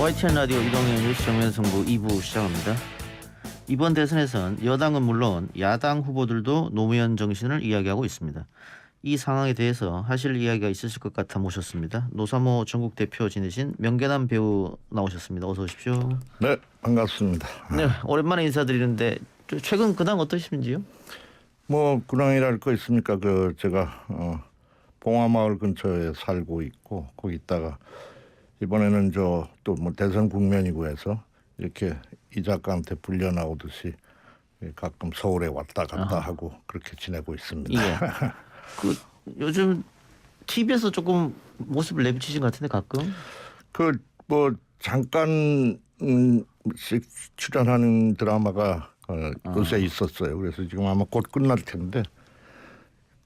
YTN 라디오 이동현 뉴스 정면 승부 2부 시작합니다. 이번 대선에선 여당은 물론 야당 후보들도 노무현 정신을 이야기하고 있습니다. 이 상황에 대해서 하실 이야기가 있으실 것 같아 모셨습니다. 노사모 전국 대표 지내신 명계남 배우 나오셨습니다. 어서 오십시오. 네, 반갑습니다. 네, 오랜만에 인사드리는데 최근 근황 어떠신지요? 뭐 근황이랄 거 있습니까? 제가 봉화마을 근처에 살고 있고 거기 있다가 이번에는 또 뭐 대선 국면이고 해서 이렇게 이 작가한테 불려 나오듯이 가끔 서울에 왔다 갔다 하고 그렇게 지내고 있습니다. 예. 요즘 TV에서 조금 모습을 내비치신 것 같은데 가끔? 뭐 잠깐 출연하는 드라마가 요새 있었어요. 그래서 지금 아마 곧 끝날 텐데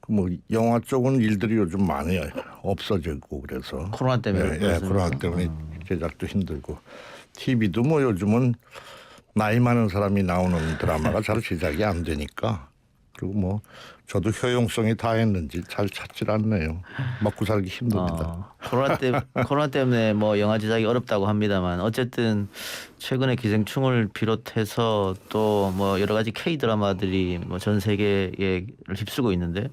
뭐 영화 쪽은 일들이 요즘 많이 없어지고 그래서 코로나 때문에. 예, 코로나 때문에 제작도 힘들고 TV도 뭐 요즘은 나이 많은 사람이 나오는 드라마가 잘 제작이 안 되니까 그리고 뭐 저도 효용성이 다했는지 잘 찾질 않네요. 먹고 살기 힘듭니다. 코로나 때문에 뭐 영화 제작이 어렵다고 합니다만 어쨌든 최근에 기생충을 비롯해서 또 뭐 여러 가지 K 드라마들이 뭐 전 세계에 휩쓰고 있는데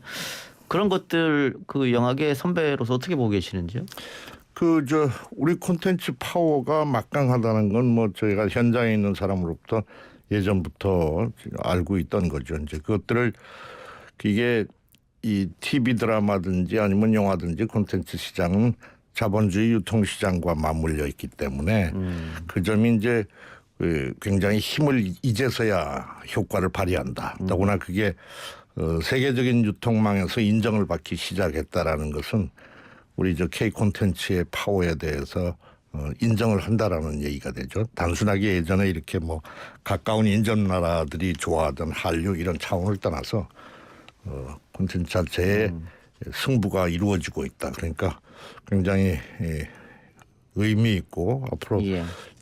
그런 것들 그 영화계 선배로서 어떻게 보고 계시는지요? 우리 콘텐츠 파워가 막강하다는 건 뭐 저희가 현장에 있는 사람으로부터 예전부터 알고 있던 거죠. 이제 그것들을 이게 이 TV 드라마든지 아니면 영화든지 콘텐츠 시장은 자본주의 유통시장과 맞물려 있기 때문에 그 점이 이제 굉장히 힘을 이제서야 효과를 발휘한다. 더구나 그게 세계적인 유통망에서 인정을 받기 시작했다라는 것은 우리 K 콘텐츠의 파워에 대해서 인정을 한다라는 얘기가 되죠. 단순하게 예전에 이렇게 뭐 가까운 인접 나라들이 좋아하던 한류 이런 차원을 떠나서 콘텐츠 자체의 승부가 이루어지고 있다. 그러니까 굉장히 의미 있고 앞으로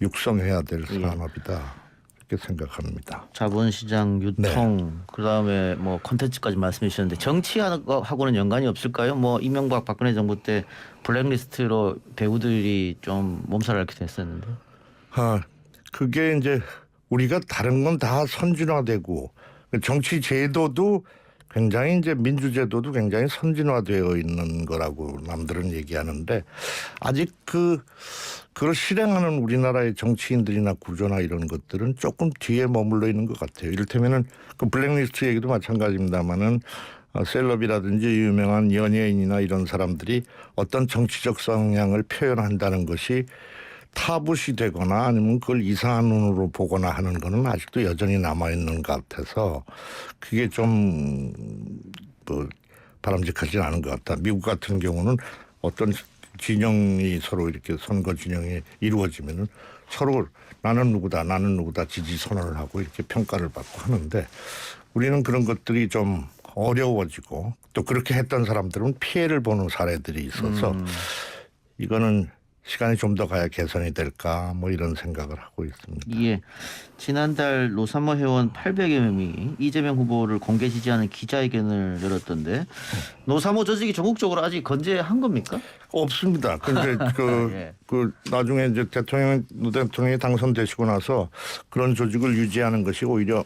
육성해야 될 산업이다. 이렇게 생각합니다. 자본시장, 유통, 그다음에 뭐 콘텐츠까지 말씀해 주셨는데 정치하고는 연관이 없을까요? 뭐 이명박 박근혜 정부 때 블랙리스트로 배우들이 좀 몸살을 앓게 됐었는데. 그게 이제 우리가 다른 건 다 선진화되고 정치 제도도 굉장히 이제 민주제도도 굉장히 선진화되어 있는 거라고 남들은 얘기하는데 아직 그걸 실행하는 우리나라의 정치인들이나 구조나 이런 것들은 조금 뒤에 머물러 있는 것 같아요. 이를테면은 그 블랙리스트 얘기도 마찬가지입니다만은 셀럽이라든지 유명한 연예인이나 이런 사람들이 어떤 정치적 성향을 표현한다는 것이 타부시 되거나 아니면 그걸 이상한 눈으로 보거나 하는 거는 아직도 여전히 남아있는 것 같아서 그게 좀 뭐 바람직하지 않은 것 같다. 미국 같은 경우는 어떤 진영이 서로 이렇게 선거 진영이 이루어지면은 서로 나는 누구다 지지 선언을 하고 이렇게 평가를 받고 하는데 우리는 그런 것들이 좀 어려워지고 또 그렇게 했던 사람들은 피해를 보는 사례들이 있어서 이거는 시간이 좀 더 가야 개선이 될까 뭐 이런 생각을 하고 있습니다. 예, 지난달 노사모 회원 800여 명이 이재명 후보를 공개 지지하는 기자회견을 열었던데 노사모 조직이 전국적으로 아직 건재한 겁니까? 없습니다. 근데 나중에 이제 대통령이 당선되시고 나서 그런 조직을 유지하는 것이 오히려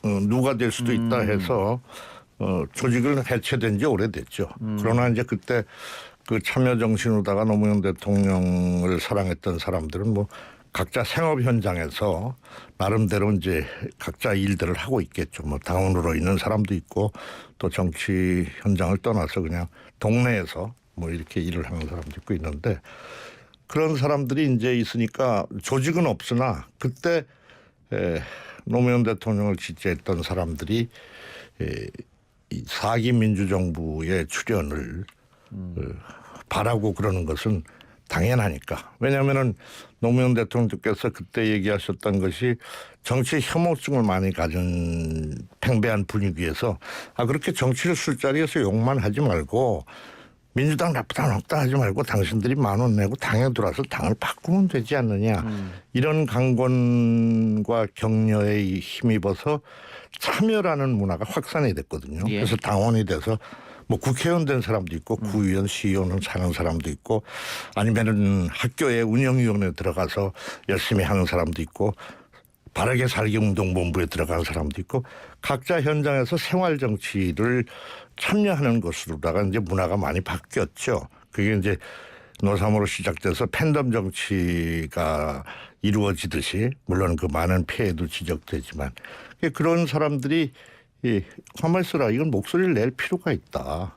누가 될 수도 있다 해서 조직을 해체된 지 오래됐죠. 그러나 이제 그때 그 참여 정신으로다가 노무현 대통령을 사랑했던 사람들은 뭐 각자 생업 현장에서 나름대로 이제 각자 일들을 하고 있겠죠. 뭐 당원으로 있는 사람도 있고 또 정치 현장을 떠나서 그냥 동네에서 뭐 이렇게 일을 하는 사람도 있고 있는데 그런 사람들이 이제 있으니까 조직은 없으나 그때 노무현 대통령을 지지했던 사람들이 이 4기 민주정부의 출연을 바라고 그러는 것은 당연하니까. 왜냐하면은 노무현 대통령께서 그때 얘기하셨던 것이 정치 혐오증을 많이 가진 팽배한 분위기에서 그렇게 정치를 술자리에서 욕만 하지 말고 민주당 나쁘다 하지 말고 당신들이 10,000원 내고 당에 들어와서 당을 바꾸면 되지 않느냐. 이런 강권과 격려에 힘입어서 참여라는 문화가 확산이 됐거든요. 그래서 당원이 돼서 뭐 국회의원 된 사람도 있고 구의원, 시의원을 하는 사람도 있고 아니면은 학교에 운영위원회에 들어가서 열심히 하는 사람도 있고 바르게 살기 운동본부에 들어가는 사람도 있고 각자 현장에서 생활 정치를 참여하는 것으로다가 이제 문화가 많이 바뀌었죠. 그게 이제 노사모로 시작돼서 팬덤 정치가 이루어지듯이 물론 그 많은 폐해도 지적되지만 그런 사람들이 가만히 있어라 이건 목소리를 낼 필요가 있다.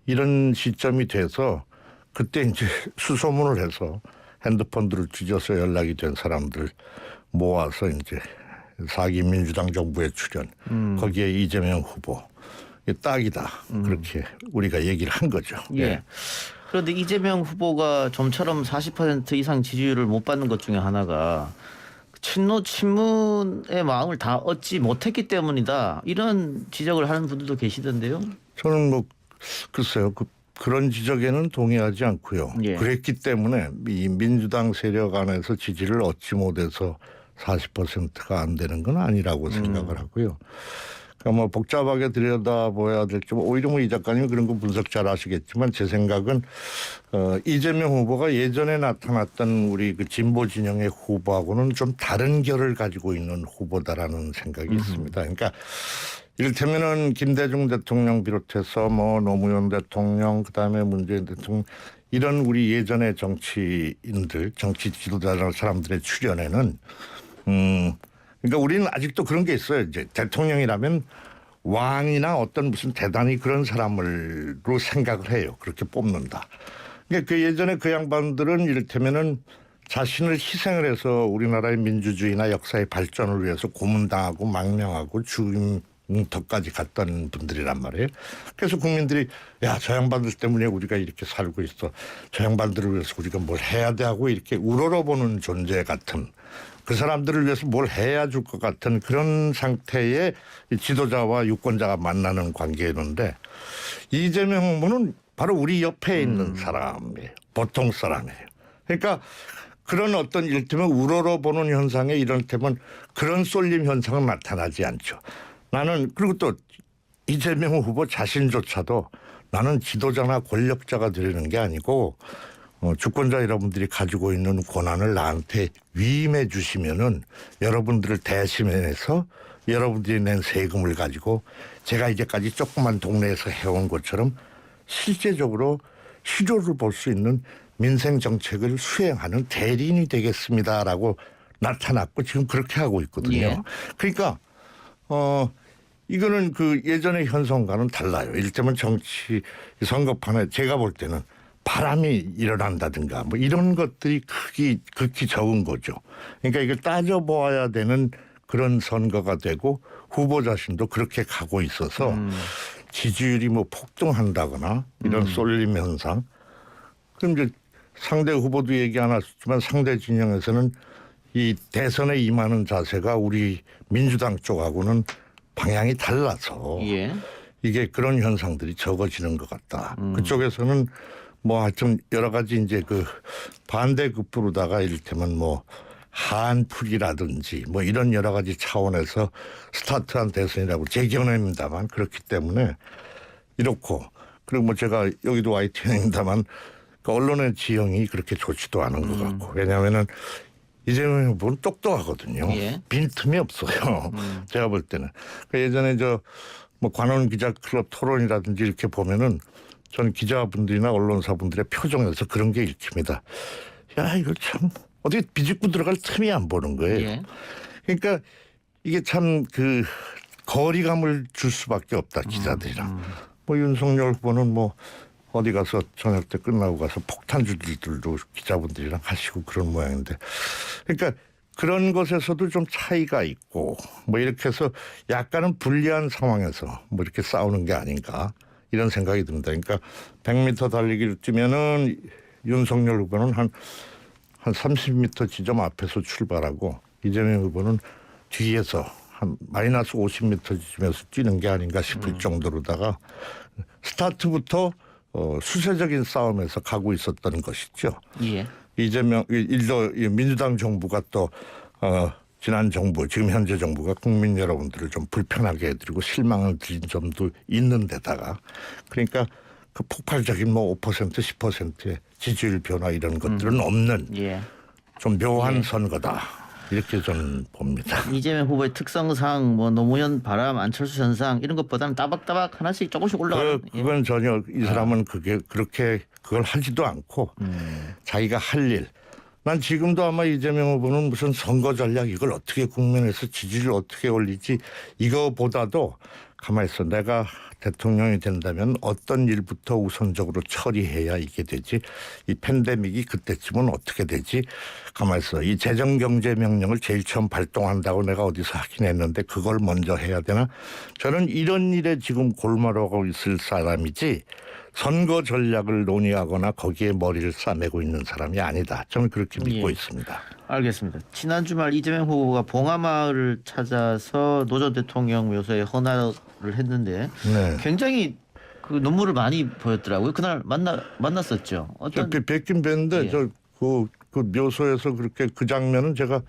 이런 시점이 돼서 그때 이제 수소문을 해서 핸드폰들을 뒤져서 연락이 된 사람들 모아서 이제 4기 민주당 정부에 출연 거기에 이재명 후보 딱이다. 그렇게 우리가 얘기를 한 거죠. 예. 네. 그런데 이재명 후보가 좀처럼 40% 이상 지지율을 못 받는 것 중에 하나가 친노 친문의 마음을 다 얻지 못했기 때문이다. 이런 지적을 하는 분들도 계시던데요. 저는 뭐 글쎄요. 그런 지적에는 동의하지 않고요. 예. 그랬기 때문에 이 민주당 세력 안에서 지지를 얻지 못해서 40%가 안 되는 건 아니라고 생각을 하고요. 그러니까 뭐 복잡하게 들여다봐야 될지 오히려 뭐 이 작가님 그런 거 분석 잘 하시겠지만 제 생각은 이재명 후보가 예전에 나타났던 우리 그 진보 진영의 후보하고는 좀 다른 결을 가지고 있는 후보다라는 생각이 있습니다. 그러니까 이를테면은 김대중 대통령 비롯해서 뭐 노무현 대통령 그다음에 문재인 대통령 이런 우리 예전의 정치인들 정치 지도자 사람들의 출연에는 그러니까 우리는 아직도 그런 게 있어요. 이제 대통령이라면 왕이나 어떤 무슨 대단히 그런 사람으로 생각을 해요. 그렇게 뽑는다. 그러니까 그 예전에 그 양반들은 이를테면은 자신을 희생을 해서 우리나라의 민주주의나 역사의 발전을 위해서 고문당하고 망명하고 죽임터까지 갔던 분들이란 말이에요. 그래서 국민들이 야, 저 양반들 때문에 우리가 이렇게 살고 있어. 저 양반들을 위해서 우리가 뭘 해야 돼 하고 이렇게 우러러보는 존재 같은 그 사람들을 위해서 뭘 해야 줄 것 같은 그런 상태의 지도자와 유권자가 만나는 관계였는데 이재명 후보는 바로 우리 옆에 있는 사람이에요. 보통 사람이에요. 그러니까 그런 어떤 이를테면 우러러보는 현상에 이를테면 그런 쏠림 현상은 나타나지 않죠. 나는 그리고 또 이재명 후보 자신조차도 나는 지도자나 권력자가 되려는 게 아니고 주권자 여러분들이 가지고 있는 권한을 나한테 위임해 주시면은 여러분들을 대신해서 여러분들이 낸 세금을 가지고 제가 이제까지 조그만 동네에서 해온 것처럼 실제적으로 실효를 볼 수 있는 민생 정책을 수행하는 대리인이 되겠습니다라고 나타났고 지금 그렇게 하고 있거든요. 예. 그러니까 이거는 그 예전의 현상과는 달라요. 이를테면 정치 선거판에 제가 볼 때는 바람이 일어난다든가 뭐 이런 것들이 극히 적은 거죠. 그러니까 이걸 따져보아야 되는 그런 선거가 되고 후보 자신도 그렇게 가고 있어서 지지율이 뭐 폭등한다거나 이런 쏠림 현상. 그럼 이제 상대 후보도 얘기 안 하셨지만 상대 진영에서는 이 대선에 임하는 자세가 우리 민주당 쪽하고는 방향이 달라서 예. 이게 그런 현상들이 적어지는 것 같다. 그쪽에서는 뭐 하여튼 여러 가지 이제 그 반대급부로다가 이를테면 뭐 한풀이라든지 뭐 이런 여러 가지 차원에서 스타트한 대선이라고 제 견해입니다만 그렇기 때문에 이렇고 그리고 뭐 제가 여기도 YTN입니다만 그 언론의 지형이 그렇게 좋지도 않은 것 같고 왜냐하면은 이재명 후보는 똑똑하거든요. 예. 빈틈이 없어요. 제가 볼 때는 예전에 저 뭐 관원 기자 클럽 토론이라든지 이렇게 보면은 저는 기자분들이나 언론사분들의 표정에서 그런 게 읽힙니다. 야, 이거 참 어떻게 비집고 들어갈 틈이 안 보는 거예요. 예. 그러니까 이게 참 그 거리감을 줄 수밖에 없다 기자들이랑. 뭐 윤석열 후보는 뭐 어디 가서 저녁 때 끝나고 가서 폭탄주들도 기자분들이랑 하시고 그런 모양인데, 그러니까 그런 것에서도 좀 차이가 있고 뭐 이렇게 해서 약간은 불리한 상황에서 뭐 이렇게 싸우는 게 아닌가. 이런 생각이 듭니다. 그러니까 100m 달리기를 뛰면은 윤석열 후보는 한 30m 지점 앞에서 출발하고 이재명 후보는 뒤에서 한 마이너스 50m 지점에서 뛰는 게 아닌가 싶을 정도로다가 스타트부터 수세적인 싸움에서 가고 있었던 것이죠. 예. 이재명 민주당 정부가 또 지난 정부, 지금 현재 정부가 국민 여러분들을 좀 불편하게 해드리고 실망을 드린 점도 있는 데다가 그러니까 그 폭발적인 뭐 5% 10%의 지지율 변화 이런 것들은 없는 예. 좀 묘한 예. 선거다. 이렇게 저는 봅니다. 이재명 후보의 특성상 뭐 노무현 바람, 안철수 현상 이런 것보다는 따박따박 하나씩 조금씩 올라가는. 그건 전혀 이 사람은 그게 그렇게 그걸 하지도 않고 자기가 할 일. 난 지금도 아마 이재명 후보는 무슨 선거 전략 이걸 어떻게 국민에서 지지를 어떻게 올리지 이거보다도 가만히 있어. 내가 대통령이 된다면 어떤 일부터 우선적으로 처리해야 이게 되지? 이 팬데믹이 그때쯤은 어떻게 되지? 가만히 있어. 이 재정경제명령을 제일 처음 발동한다고 내가 어디서 하긴 했는데 그걸 먼저 해야 되나? 저는 이런 일에 지금 골몰하고 있을 사람이지 선거 전략을 논의하거나 거기에 머리를 싸매고 있는 사람이 아니다. 저는 그렇게 믿고 예. 있습니다. 알겠습니다. 지난 주말 이재명 후보가 봉하마을을 찾아서 노 전 대통령 묘소에 헌화를 했는데 네. 굉장히 그 눈물을 많이 보였더라고요. 그날 만났었죠. 어떤 뵙긴 뵀는데 예. 저 그 묘소에서 그렇게 그 장면은 제가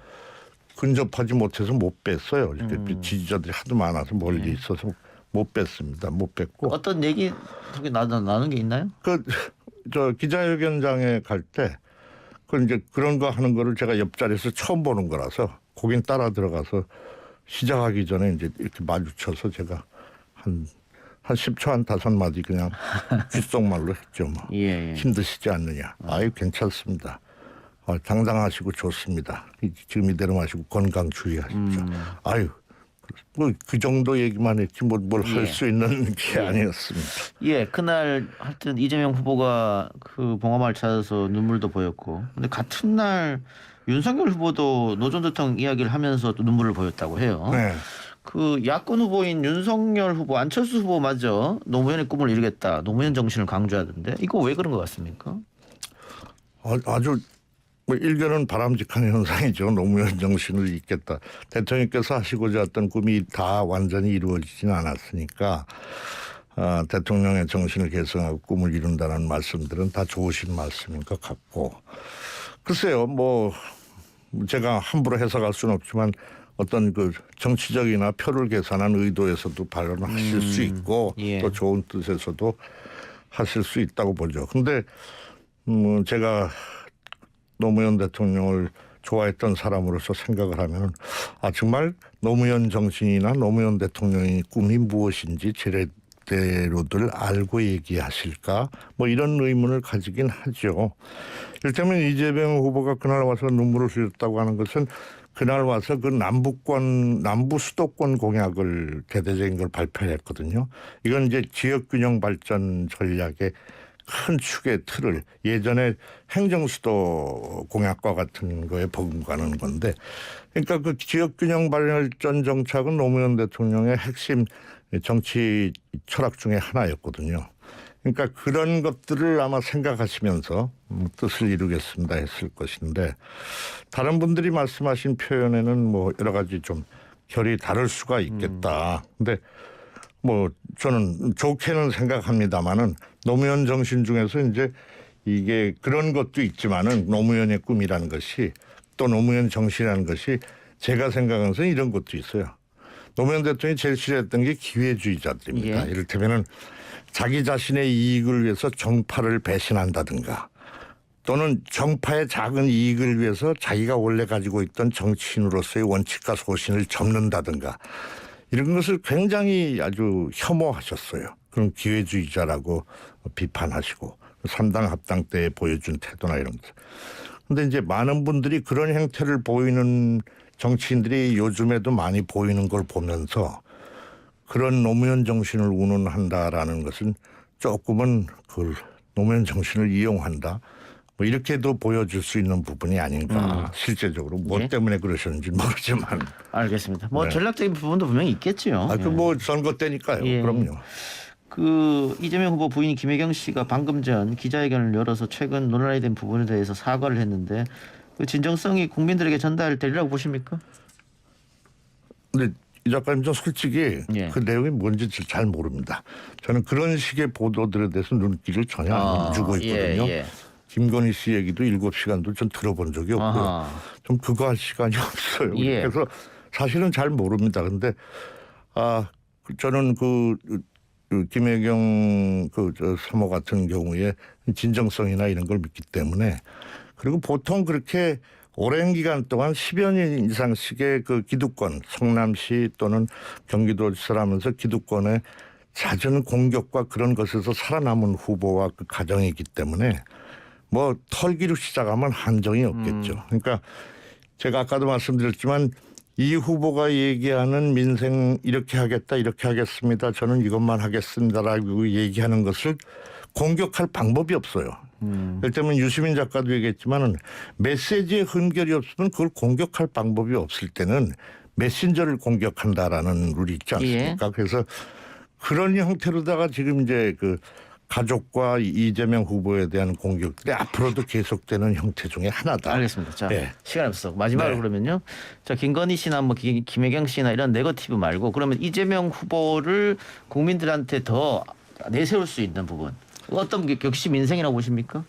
근접하지 못해서 못 뵀어요. 이렇게 지지자들이 하도 많아서 멀리 있어서 못 뵀습니다. 못 뵀고 어떤 얘기 속에 나눈 게 있나요? 저 기자회견장에 갈 때 그 이제 그런 거 하는 거를 제가 옆자리에서 처음 보는 거라서 거긴 따라 들어가서 시작하기 전에 이제 이렇게 마주쳐서 제가 한 10초 한 5마디 그냥 귓속말로 했죠. 뭐. 예. 힘드시지 않느냐. 아유 괜찮습니다. 당당하시고 좋습니다. 지금 이대로 마시고 건강 주의하십시오. 아유 뭐 그 정도 얘기만 했지 뭘 할 수 있는 게 아니었습니다. 예, 그날 하여튼 이재명 후보가 그 봉하마을 찾아서 눈물도 보였고, 근데 같은 날 윤석열 후보도 노 전 대통령 이야기를 하면서 또 눈물을 보였다고 해요. 네. 그 야권 후보인 윤석열 후보, 안철수 후보마저 노무현의 꿈을 이루겠다, 노무현 정신을 강조하던데 이거 왜 그런 것 같습니까? 아주 뭐 일견은 바람직한 현상이죠. 노무현 정신을 잇겠다. 대통령께서 하시고자 했던 꿈이 다 완전히 이루어지지는 않았으니까 대통령의 정신을 계승하고 꿈을 이룬다는 말씀들은 다 좋으신 말씀인 것 같고 글쎄요. 뭐 제가 함부로 해석할 수는 없지만 어떤 그 정치적이나 표를 계산한 의도에서도 발언하실 수 있고 예. 또 좋은 뜻에서도 하실 수 있다고 보죠. 근데 제가 노무현 대통령을 좋아했던 사람으로서 생각을 하면 정말 노무현 정신이나 노무현 대통령의 꿈이 무엇인지 제대로들 알고 얘기하실까 뭐 이런 의문을 가지긴 하죠. 이를테면 이재명 후보가 그날 와서 눈물을 흘렸다고 하는 것은 그날 와서 그 남부 수도권 공약을 대대적인 걸 발표했거든요. 이건 이제 지역균형 발전 전략의 큰 축의 틀을 예전에 행정수도 공약과 같은 거에 버금가는 건데 그러니까 그 지역균형 발전 정착은 노무현 대통령의 핵심 정치 철학 중에 하나였거든요. 그러니까 그런 것들을 아마 생각하시면서 뜻을 이루겠습니다 했을 것인데 다른 분들이 말씀하신 표현에는 뭐 여러 가지 좀 결이 다를 수가 있겠다. 근데 뭐 저는 좋게는 생각합니다마는 노무현 정신 중에서 이제 이게 그런 것도 있지만은 노무현의 꿈이라는 것이 또 노무현 정신이라는 것이 제가 생각하는 것은 이런 것도 있어요. 노무현 대통령이 제일 싫어했던 게 기회주의자들입니다. 예. 이를테면은 자기 자신의 이익을 위해서 정파를 배신한다든가 또는 정파의 작은 이익을 위해서 자기가 원래 가지고 있던 정치인으로서의 원칙과 소신을 접는다든가 이런 것을 굉장히 아주 혐오하셨어요. 그런 기회주의자라고 비판하시고 3당 합당 때 보여준 태도나 이런 것. 그런데 이제 많은 분들이 그런 행태를 보이는 정치인들이 요즘에도 많이 보이는 걸 보면서 그런 노무현 정신을 운운한다라는 것은 조금은 그 노무현 정신을 이용한다. 뭐 이렇게도 보여줄 수 있는 부분이 아닌가. 실제적으로 뭐 예? 때문에 그러셨는지 모르지만. 알겠습니다. 뭐 네. 전략적인 부분도 분명히 있겠죠. 그 뭐 선거 때니까요. 예. 그럼요. 그 이재명 후보 부인 김혜경 씨가 방금 전 기자회견을 열어서 최근 논란이 된 부분에 대해서 사과를 했는데 그 진정성이 국민들에게 전달되리라고 보십니까? 근데 이 작가님 저 솔직히 예. 그 내용이 뭔지 잘 모릅니다. 저는 그런 식의 보도들에 대해서 눈길을 전혀 안 주고 있거든요. 예. 김건희 씨 얘기도 7시간도 전 들어본 적이 없고요. 아하. 좀 그거 할 시간이 없어요. 예. 그래서 사실은 잘 모릅니다. 근데 저는 그 김혜경 저 사모 같은 경우에 진정성이나 이런 걸 믿기 때문에, 그리고 보통 그렇게 오랜 기간 동안 10여 년 이상씩의 그 기득권, 성남시 또는 경기도지사를 하면서 기득권의 잦은 공격과 그런 것에서 살아남은 후보와 그 가정이기 때문에 뭐 털기로 시작하면 한정이 없겠죠. 그러니까 제가 아까도 말씀드렸지만 이 후보가 얘기하는 민생 이렇게 하겠다, 이렇게 하겠습니다, 저는 이것만 하겠습니다라고 얘기하는 것을 공격할 방법이 없어요. 예를 들면 유시민 작가도 얘기했지만은 메시지에 흠결이 없으면 그걸 공격할 방법이 없을 때는 메신저를 공격한다라는 룰이 있지 않습니까? 예. 그래서 그런 형태로다가 지금 이제 그 가족과 이재명 후보에 대한 공격들이 앞으로도 계속되는 형태 중에 하나다. 알겠습니다. 자, 네. 시간이 없어. 마지막으로 네. 그러면요. 자, 김건희 씨나 뭐 김혜경 씨나 이런 네거티브 말고 그러면 이재명 후보를 국민들한테 더 내세울 수 있는 부분. 어떤 게 역시 민생이라고 보십니까?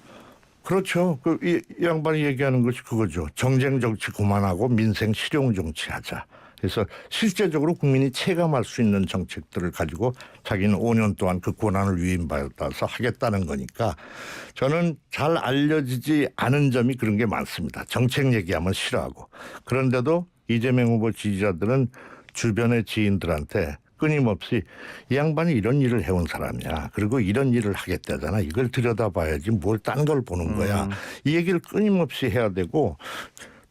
그렇죠. 이 양반이 얘기하는 것이 그거죠. 정쟁 정치 그만하고 민생 실용 정치하자. 그래서 실제적으로 국민이 체감할 수 있는 정책들을 가지고 자기는 5년 동안 그 권한을 위임받아서 하겠다는 거니까, 저는 잘 알려지지 않은 점이 그런 게 많습니다. 정책 얘기하면 싫어하고. 그런데도 이재명 후보 지지자들은 주변의 지인들한테 끊임없이 이 양반이 이런 일을 해온 사람이야, 그리고 이런 일을 하겠다잖아, 이걸 들여다봐야지 뭘 딴 걸 보는 거야, 이 얘기를 끊임없이 해야 되고,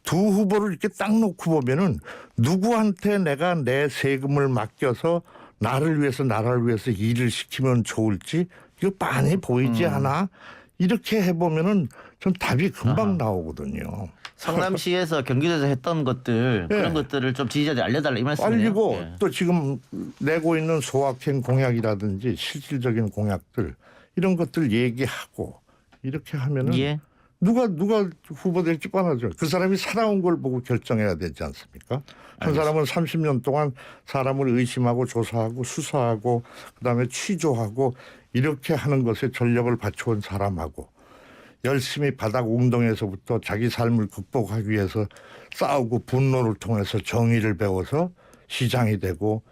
두 후보를 이렇게 딱 놓고 보면은 누구한테 내가 내 세금을 맡겨서 나라를 위해서 일을 시키면 좋을지 이거 빤히 보이지 않아? 이렇게 해보면은 전 답이 금방 나오거든요. 성남시에서 경기도에서 했던 것들 네. 그런 것들을 좀 지지자들 알려달라 이 말씀이에요. 알리고 예. 또 지금 내고 있는 소확행 공약이라든지 실질적인 공약들 이런 것들 얘기하고 이렇게 하면은 예. 누가 후보 될지 뻔하죠. 그 사람이 살아온 걸 보고 결정해야 되지 않습니까? 한 사람은 30년 동안 사람을 의심하고 조사하고 수사하고 그다음에 취조하고 이렇게 하는 것에 전력을 바쳐온 사람하고, 열심히 바닥 웅덩이에서부터 자기 삶을 극복하기 위해서 싸우고 분노를 통해서 정의를 배워서 시장이 되고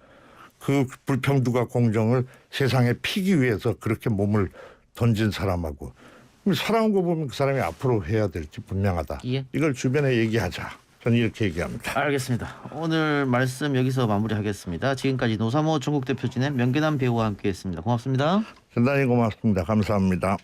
그 불평등과 공정을 세상에 피기 위해서 그렇게 몸을 던진 사람하고, 살아온 거 보면 그 사람이 앞으로 해야 될지 분명하다. 예. 이걸 주변에 얘기하자. 저는 이렇게 얘기합니다. 알겠습니다. 오늘 말씀 여기서 마무리하겠습니다. 지금까지 노사모 중국 대표 지낸 명계남 배우와 함께했습니다. 고맙습니다. 대단히 고맙습니다. 감사합니다.